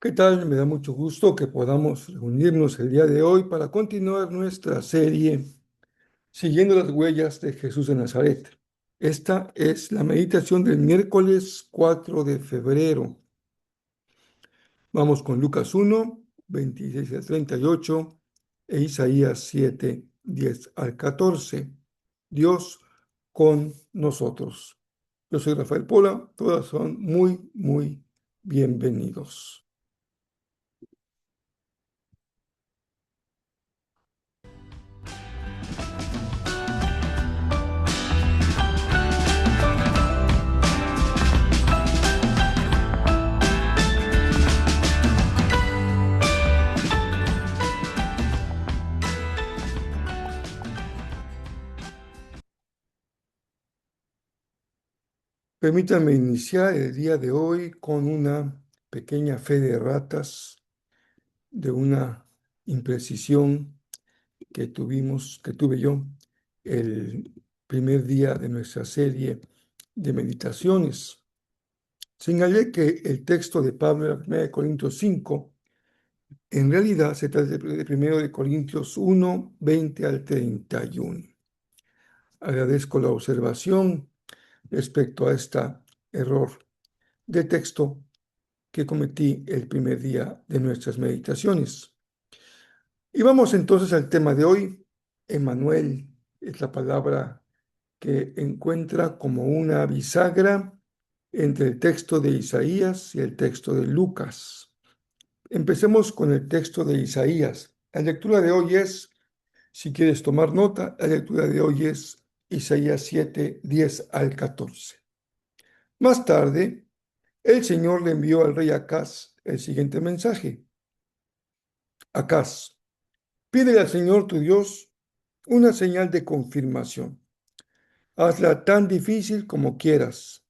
¿Qué tal? Me da mucho gusto que podamos reunirnos el día de hoy para continuar nuestra serie Siguiendo las huellas de Jesús de Nazaret. Esta es la meditación del miércoles 4 de febrero. Vamos con Lucas 1, 26 al 38 e Isaías 7, 10 al 14. Dios con nosotros. Yo soy Rafael Pola, todas son muy bienvenidos. Permítanme iniciar el día de hoy con una pequeña fe de ratas de una imprecisión que tuve yo el primer día de nuestra serie de meditaciones. Señalé que el texto de Pablo en la 1 de Corintios 5, en realidad se trata de 1 de Corintios 1, 20 al 31. Agradezco la observación respecto a este error de texto que cometí el primer día de nuestras meditaciones. Y vamos entonces al tema de hoy. Emmanuel es la palabra que encuentra como una bisagra entre el texto de Isaías y el texto de Lucas. Empecemos con el texto de Isaías. La lectura de hoy es, si quieres tomar nota, la lectura de hoy es Isaías 7, 10 al 14. Más tarde, el Señor le envió al rey Acaz el siguiente mensaje. Acaz, pídele al Señor tu Dios una señal de confirmación. Hazla tan difícil como quieras,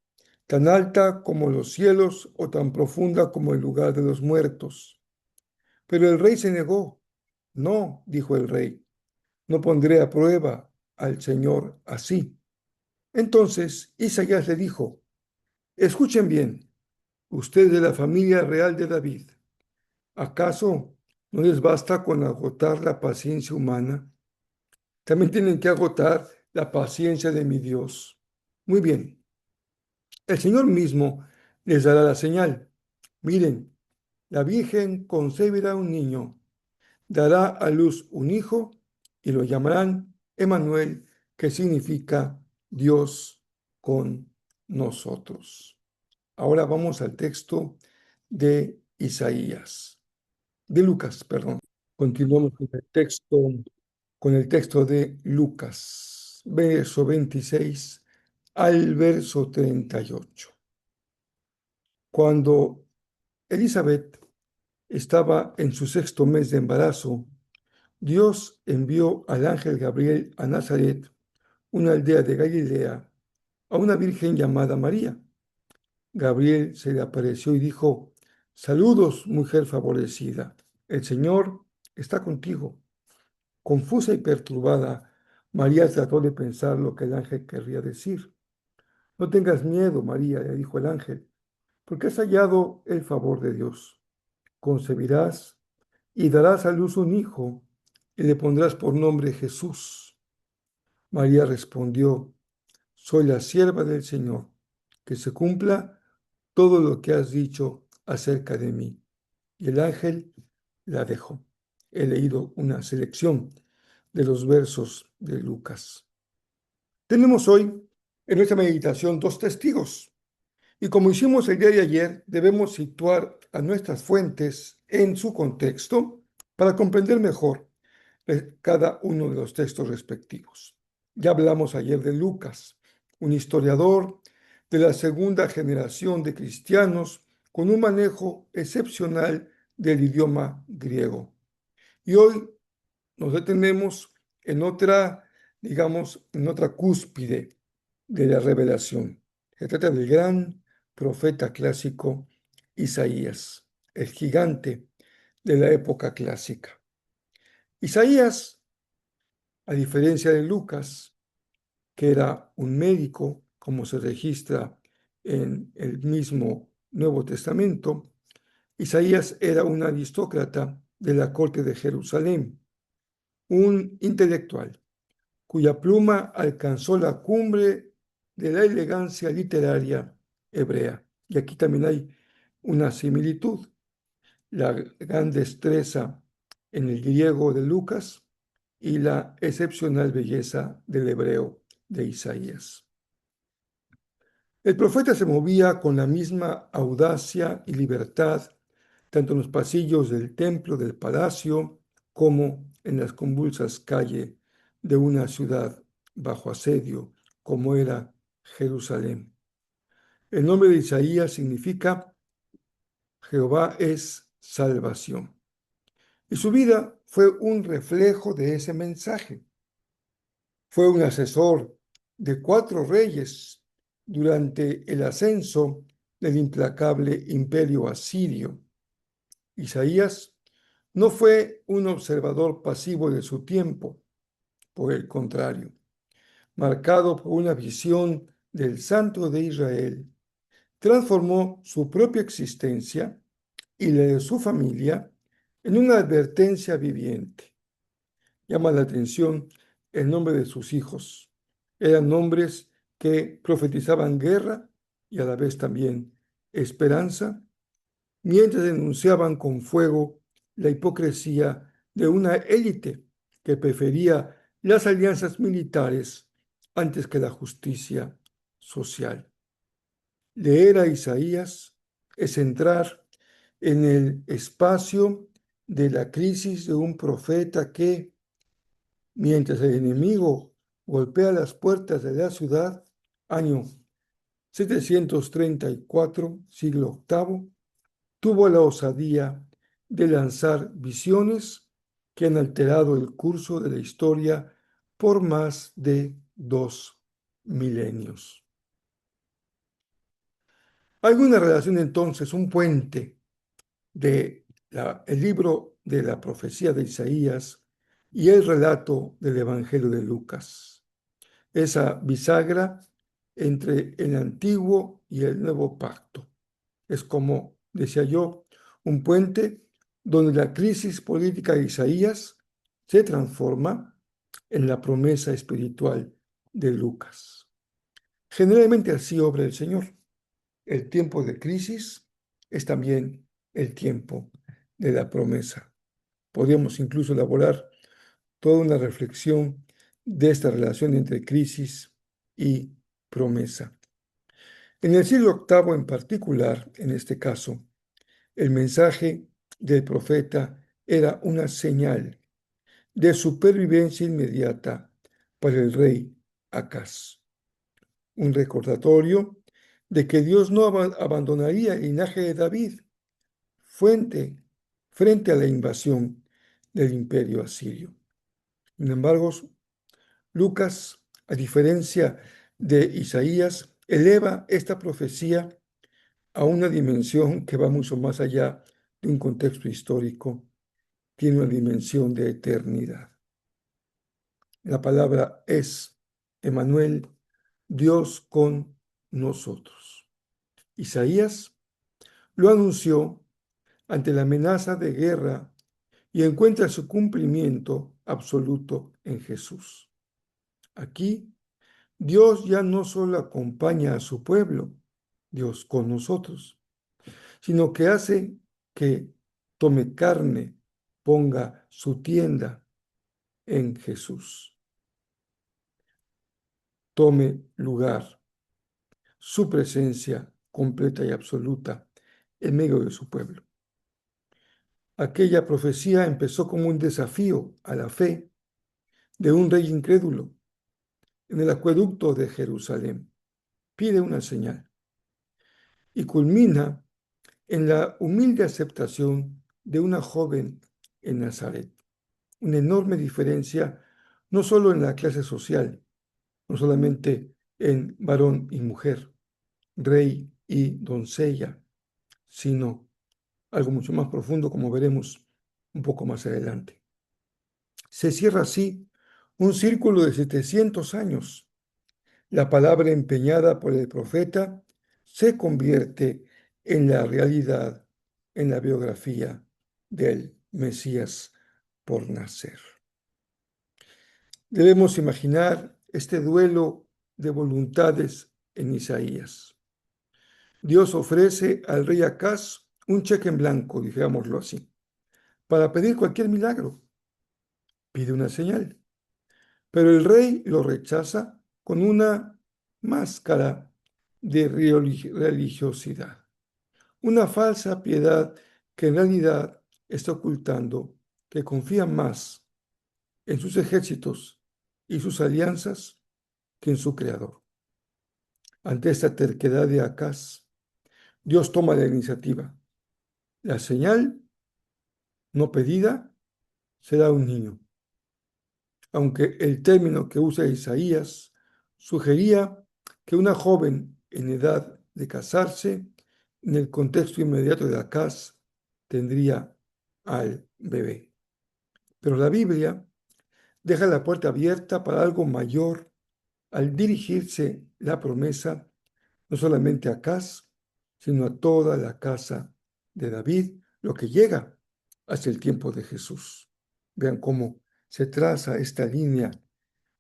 tan alta como los cielos o tan profunda como el lugar de los muertos. Pero el rey se negó. No, dijo el rey, no pondré a prueba al Señor así. Entonces Isaías le dijo, escuchen bien, ustedes de la familia real de David, ¿acaso no les basta con agotar la paciencia humana? También tienen que agotar la paciencia de mi Dios. Muy bien, el Señor mismo les dará la señal. Miren, la Virgen concebirá un niño, dará a luz un hijo y lo llamarán Emmanuel, que significa Dios con nosotros. Ahora vamos al texto de Isaías, de Lucas, perdón. Continuamos con el texto de Lucas, verso 26 al verso 38. Cuando Elizabeth estaba en su sexto mes de embarazo, Dios envió al ángel Gabriel a Nazaret, una aldea de Galilea, a una virgen llamada María. Gabriel se le apareció y dijo, saludos, mujer favorecida, el Señor está contigo. Confusa y perturbada, María trató de pensar lo que el ángel querría decir. No tengas miedo, María, le dijo el ángel, porque has hallado el favor de Dios. Concebirás y darás a luz un hijo y le pondrás por nombre Jesús. María respondió, soy la sierva del Señor, que se cumpla todo lo que has dicho acerca de mí. Y el ángel la dejó. He leído una selección de los versos de Lucas. Tenemos hoy en nuestra meditación dos testigos. Y como hicimos el día de ayer, debemos situar a nuestras fuentes en su contexto para comprender mejor cada uno de los textos respectivos. Ya hablamos ayer de Lucas, un historiador de la segunda generación de cristianos con un manejo excepcional del idioma griego. Y hoy nos detenemos en otra, digamos, en otra cúspide de la revelación. Se trata del gran profeta clásico Isaías, el gigante de la época clásica. Isaías, a diferencia de Lucas, que era un médico, como se registra en el mismo Nuevo Testamento, Isaías era un aristócrata de la corte de Jerusalén, un intelectual cuya pluma alcanzó la cumbre de la elegancia literaria hebrea. Y aquí también hay una similitud, la gran destreza en el griego de Lucas y la excepcional belleza del hebreo de Isaías. El profeta se movía con la misma audacia y libertad, tanto en los pasillos del templo del palacio como en las convulsas calles de una ciudad bajo asedio, como era Jerusalén. El nombre de Isaías significa Jehová es salvación. Y su vida fue un reflejo de ese mensaje. Fue un asesor de 4 reyes durante el ascenso del implacable imperio asirio. Isaías no fue un observador pasivo de su tiempo, por el contrario, marcado por una visión del Santo de Israel, transformó su propia existencia y la de su familia en una advertencia viviente. Llama la atención el nombre de sus hijos. Eran nombres que profetizaban guerra y a la vez también esperanza, mientras denunciaban con fuego la hipocresía de una élite que prefería las alianzas militares antes que la justicia social. Leer a Isaías es entrar en el espacio de la crisis de un profeta que, mientras el enemigo golpea las puertas de la ciudad, año 734, siglo octavo, tuvo la osadía de lanzar visiones que han alterado el curso de la historia por más de 2 milenios. Hay una relación entonces, un puente de el libro de la profecía de Isaías y el relato del Evangelio de Lucas. Esa bisagra entre el antiguo y el nuevo pacto. Es como, decía yo, un puente donde la crisis política de Isaías se transforma en la promesa espiritual de Lucas. Generalmente así obra el Señor. El tiempo de crisis es también el tiempo de la promesa. Podríamos incluso elaborar toda una reflexión de esta relación entre crisis y promesa. En el siglo octavo en particular, en este caso, el mensaje del profeta era una señal de supervivencia inmediata para el rey Acaz. Un recordatorio de que Dios no abandonaría el linaje de David frente a la invasión del imperio asirio. Sin embargo, Lucas, a diferencia de Isaías, eleva esta profecía a una dimensión que va mucho más allá de un contexto histórico, tiene una dimensión de eternidad. La palabra es Emmanuel, Dios con nosotros. Isaías lo anunció ante la amenaza de guerra y encuentra su cumplimiento absoluto en Jesús. Aquí, Dios ya no solo acompaña a su pueblo, Dios con nosotros, sino que hace que tome carne, ponga su tienda en Jesús, tome lugar, su presencia completa y absoluta en medio de su pueblo. Aquella profecía empezó como un desafío a la fe de un rey incrédulo en el acueducto de Jerusalén. Pide una señal y culmina en la humilde aceptación de una joven en Nazaret. Una enorme diferencia no solo en la clase social, no solamente en varón y mujer, rey y doncella, sino algo mucho más profundo, como veremos un poco más adelante. Se cierra así un círculo de 700 años. La palabra empeñada por el profeta se convierte en la realidad en la biografía del Mesías por nacer. Debemos imaginar este duelo de voluntades en Isaías. Dios ofrece al rey Acaz un cheque en blanco, digámoslo así, para pedir cualquier milagro. Pide una señal, pero el rey lo rechaza con una máscara de religiosidad, una falsa piedad que en realidad está ocultando que confía más en sus ejércitos y sus alianzas que en su creador. Ante esta terquedad de Acaz, Dios toma la iniciativa. La señal no pedida será un niño, aunque el término que usa Isaías sugería que una joven en edad de casarse, en el contexto inmediato de Acaz, tendría al bebé. Pero la Biblia deja la puerta abierta para algo mayor al dirigirse la promesa no solamente a Acaz, sino a toda la casa de David, lo que llega hasta el tiempo de Jesús. Vean cómo se traza esta línea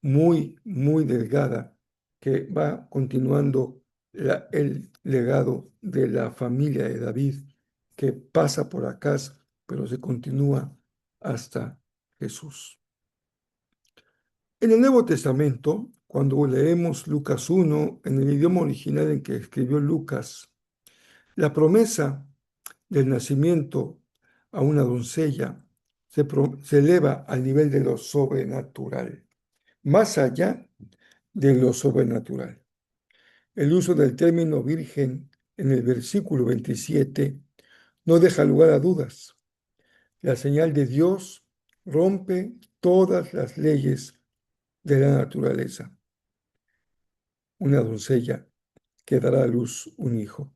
muy delgada que va continuando el legado de la familia de David, que pasa por Acaz, pero se continúa hasta Jesús. En el Nuevo Testamento, cuando leemos Lucas 1 en el idioma original en que escribió Lucas, la promesa del nacimiento a una doncella se eleva al nivel de lo sobrenatural, más allá de lo sobrenatural. El uso del término virgen en el versículo 27 no deja lugar a dudas. La señal de Dios rompe todas las leyes de la naturaleza. Una doncella que dará a luz un hijo.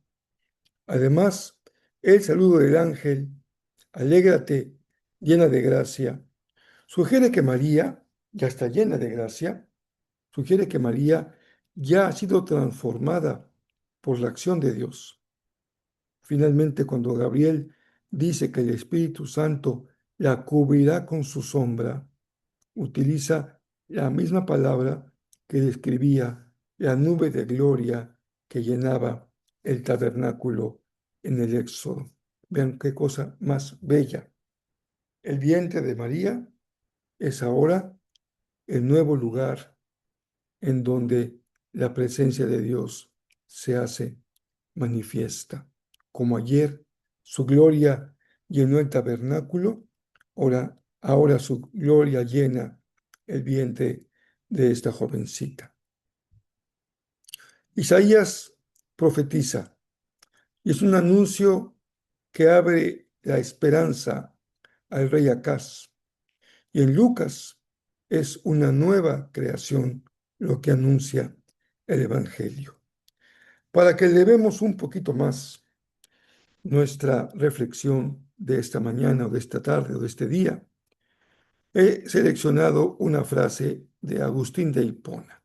Además, el saludo del ángel, alégrate, llena de gracia, sugiere que María ya está llena de gracia, sugiere que María ya ha sido transformada por la acción de Dios. Finalmente, cuando Gabriel dice que el Espíritu Santo la cubrirá con su sombra, utiliza la misma palabra que describía la nube de gloria que llenaba el tabernáculo en el Éxodo. Vean qué cosa más bella. El vientre de María es ahora el nuevo lugar en donde la presencia de Dios se hace manifiesta. Como ayer su gloria llenó el tabernáculo, ahora su gloria llena el vientre de esta jovencita. Isaías profetiza y es un anuncio que abre la esperanza al rey Acaz. Y en Lucas es una nueva creación lo que anuncia el Evangelio. Para que elevemos un poquito más nuestra reflexión de esta mañana o de esta tarde o de este día, he seleccionado una frase de Agustín de Hipona,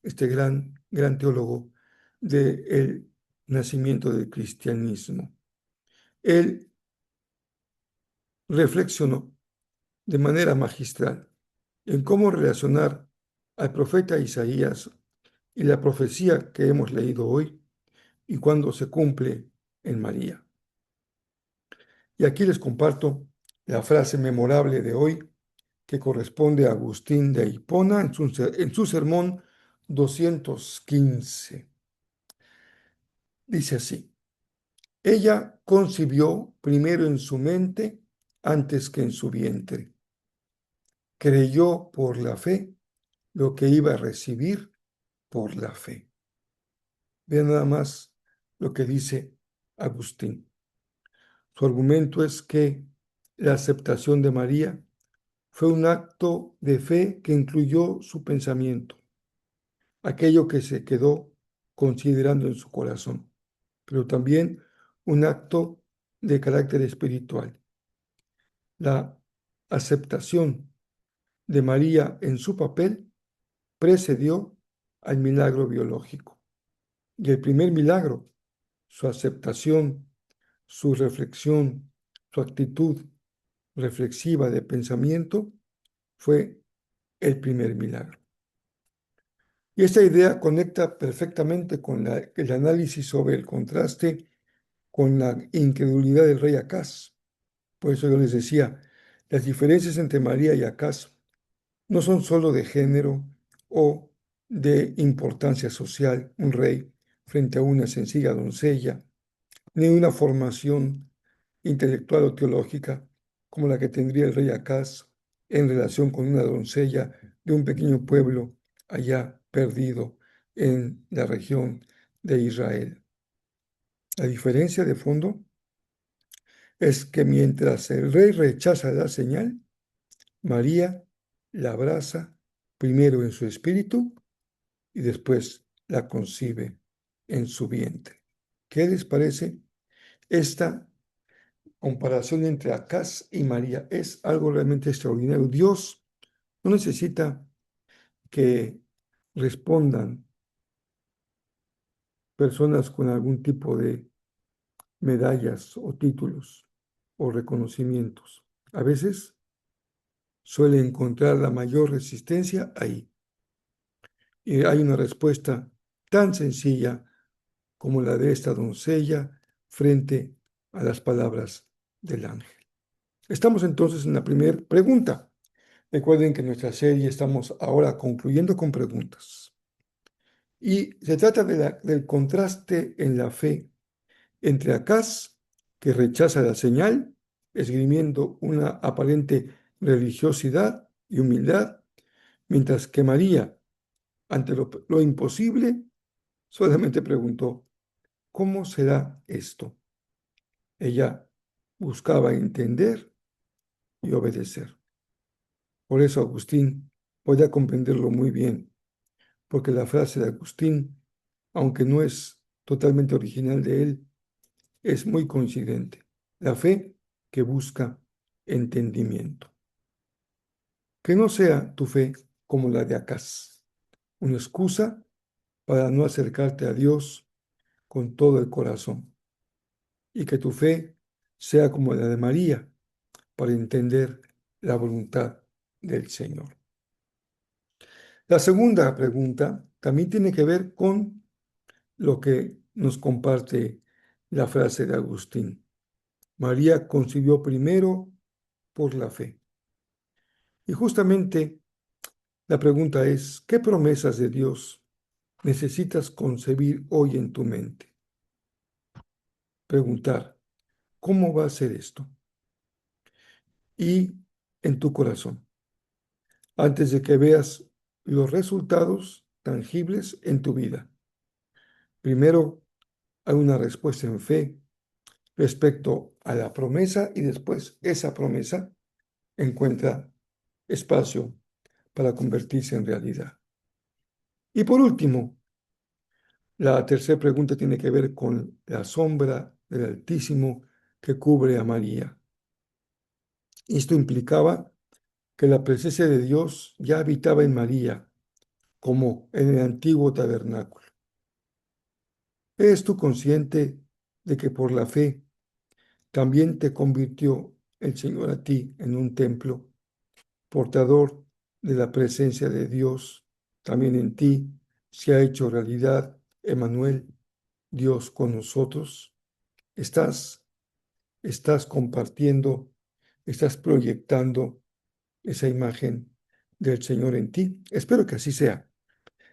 este gran teólogo del nacimiento del cristianismo. Él reflexionó de manera magistral en cómo relacionar al profeta Isaías y la profecía que hemos leído hoy y cuándo se cumple en María. Y aquí les comparto la frase memorable de hoy que corresponde a Agustín de Hipona en su sermón 215. Dice así: ella concibió primero en su mente antes que en su vientre. Creyó por la fe lo que iba a recibir por la fe. Vean nada más lo que dice Agustín. Su argumento es que la aceptación de María fue un acto de fe que incluyó su pensamiento, aquello que se quedó considerando en su corazón, pero también un acto de carácter espiritual. La aceptación de María en su papel precedió al milagro biológico. Y el primer milagro, su aceptación, su reflexión, su actitud reflexiva de pensamiento, fue el primer milagro. Y esta idea conecta perfectamente con el análisis sobre el contraste con la incredulidad del rey Acaz. Por eso yo les decía, las diferencias entre María y Acaz no son solo de género o de importancia social, un rey frente a una sencilla doncella, ni una formación intelectual o teológica como la que tendría el rey Acaz en relación con una doncella de un pequeño pueblo allá perdido en la región de Israel. La diferencia de fondo es que mientras el rey rechaza la señal, María la abraza primero en su espíritu y después la concibe en su vientre. ¿Qué les parece esta comparación entre Acaz y María? Es algo realmente extraordinario. Dios no necesita que respondan personas con algún tipo de medallas o títulos o reconocimientos. A veces suele encontrar la mayor resistencia ahí. Y hay una respuesta tan sencilla como la de esta doncella frente a las palabras del ángel. Estamos entonces en la primera pregunta. Recuerden que en nuestra serie estamos ahora concluyendo con preguntas. Y se trata del contraste en la fe entre Acaz, que rechaza la señal, esgrimiendo una aparente religiosidad y humildad, mientras que María, ante lo imposible, solamente preguntó, ¿cómo será esto? Ella buscaba entender y obedecer. Por eso Agustín podía comprenderlo muy bien, porque la frase de Agustín, aunque no es totalmente original de él, es muy coincidente. La fe que busca entendimiento. Que no sea tu fe como la de Acaz, una excusa para no acercarte a Dios con todo el corazón, y que tu fe sea como la de María, para entender la voluntad del Señor. La segunda pregunta también tiene que ver con lo que nos comparte la frase de Agustín. María concibió primero por la fe. Y justamente la pregunta es, ¿qué promesas de Dios necesitas concebir hoy en tu mente? Preguntar, ¿cómo va a ser esto? Y en tu corazón, antes de que veas los resultados tangibles en tu vida. Primero, hay una respuesta en fe respecto a la promesa y después esa promesa encuentra espacio para convertirse en realidad. Y por último, la tercera pregunta tiene que ver con la sombra del Altísimo que cubre a María. Esto implicaba que la presencia de Dios ya habitaba en María, como en el antiguo tabernáculo. ¿Eres tú consciente de que por la fe también te convirtió el Señor a ti en un templo, portador de la presencia de Dios? También en ti se ha hecho realidad, Emmanuel, Dios con nosotros. Estás compartiendo, estás proyectando esa imagen del Señor en ti. Espero que así sea.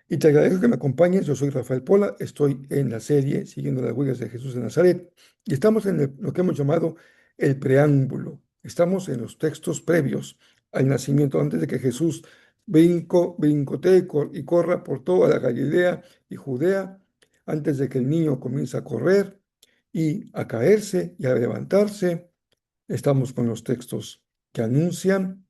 Y te agradezco que me acompañes. Yo soy Rafael Pola, estoy en la serie Siguiendo las huellas de Jesús de Nazaret y estamos en lo que hemos llamado el preámbulo. Estamos en los textos previos al nacimiento, antes de que Jesús brincotee y corra por toda la Galilea y Judea, antes de que el niño comience a correr y a caerse y a levantarse. Estamos con los textos que anuncian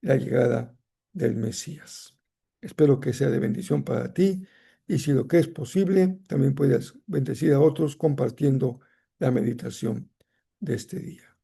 la llegada del Mesías. Espero que sea de bendición para ti y si lo que es posible, también puedas bendecir a otros compartiendo la meditación de este día.